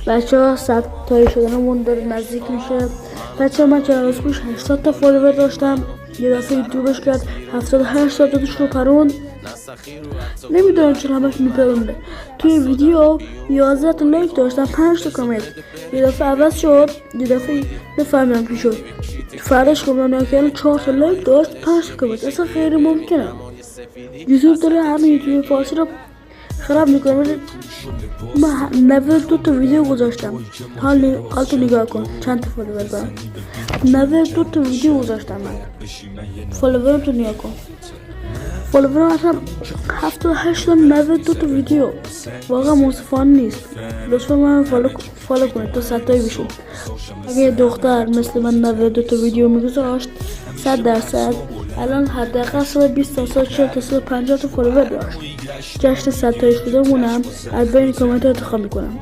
بچه ها ستایی شدنمون داره نزدیک میشه. بچه ها من چند روز پیش 80 تا فالوور داشتم، یه دفعه یوتیوبش کرد 78 تا دادش رو پرون. نمیدونم چرا همش میپرونده. توی ویدیو 11 تا لایک داشتم، 5 تا کامنت. یه دفعه عوض شد، یه دفعه نفهمیدم چی شد. فرداش کامنت نکردم 4 تا لایک داشت، 5 تا کامنت. اصلا غیر ممکنه. یوتیوب داره همه یوتیوب فارسی رو خراب میکنه. من 92 تا ویدیو گذاشتم. حال تو نگاه کن چند تا فالوور دارم. 92 تا ویدیو گذاشتم من. فالوورم تو نگاه کن. فالوورم اصلا 78 تا 92 تا ویدیو. واقعا منصفانه نیست. لطفا من فالو کنید تا 100 تایی بشید. اگه دختر مثل من 92 تا ویدیو میگذاشت 100% الان حداقل 120 تا 140 تا 150 تا فالوور داشت. جشن 100 تایی شده مونم از بین کامنت ها انتخاب میکنم.